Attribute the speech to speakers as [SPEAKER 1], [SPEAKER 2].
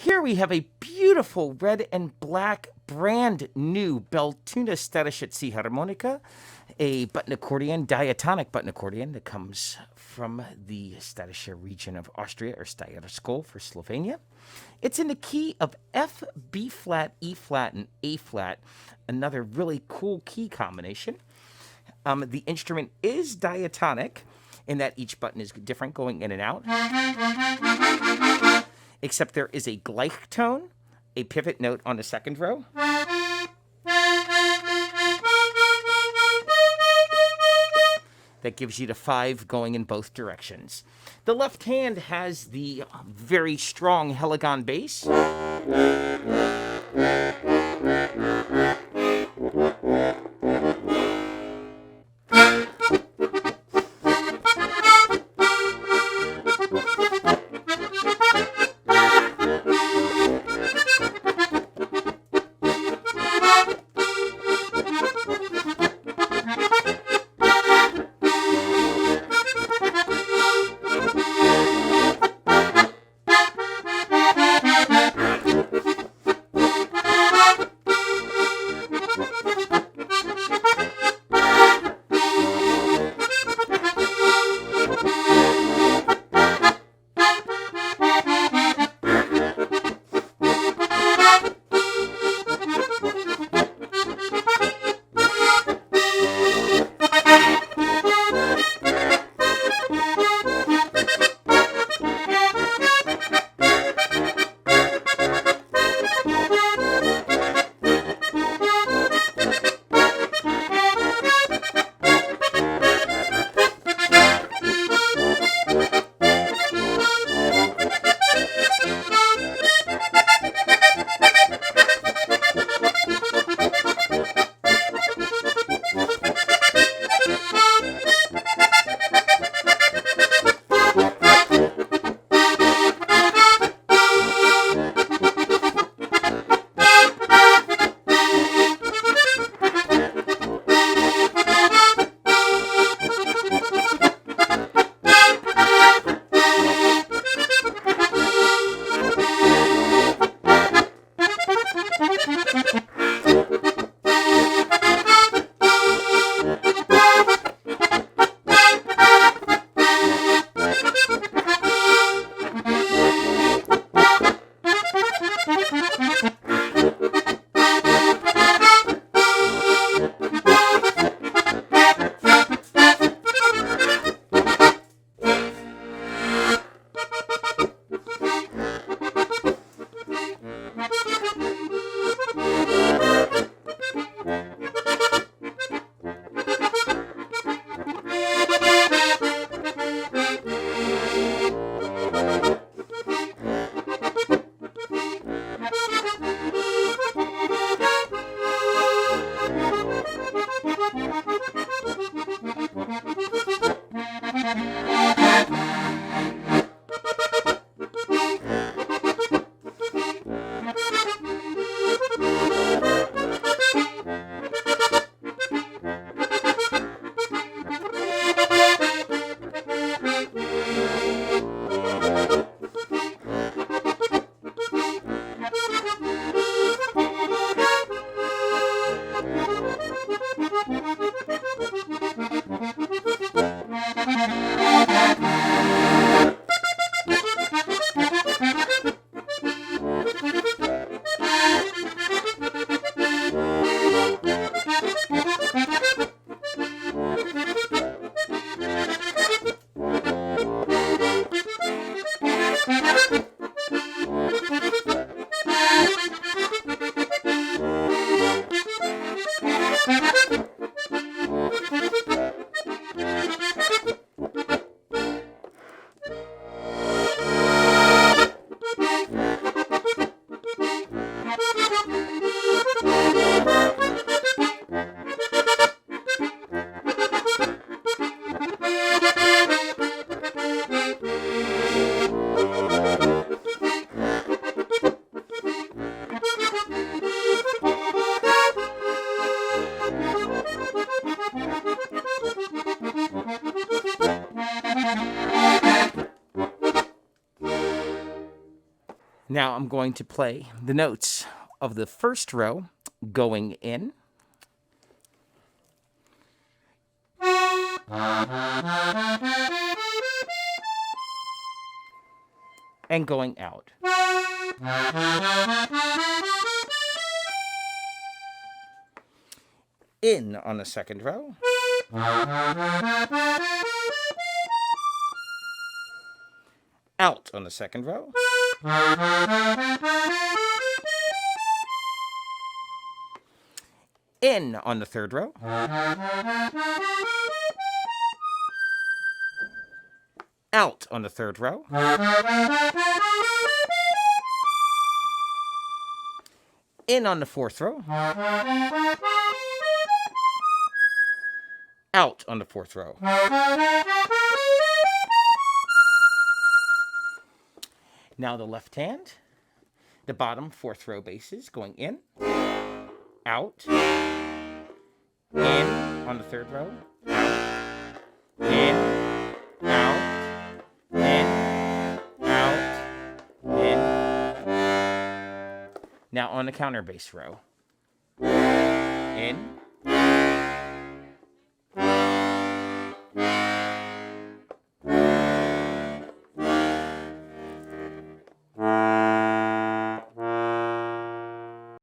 [SPEAKER 1] Here we have a beautiful red and black brand new Beltuna Steirische C harmonica, a button accordion, diatonic button accordion that comes from the Steirische region of Austria, or Steirische for Slovenia. It's in the key of F, B flat, E flat, and A flat, another really cool key combination. The instrument is diatonic in that each button is different going in and out, except there is a Gleichtone, a pivot note on the second row. That gives you the 5 going in both directions. The left hand has the very strong Helikon bass. Now I'm going to play the notes of the first row going in. And going out. In on the second row. Out on the second row. In on the third row. Out on the third row. In on the fourth row. Out on the fourth row. Now the left hand, the bottom fourth row basses going in, out, in on the third row, out, in, out, in, out, in. Now on the counter bass row, in,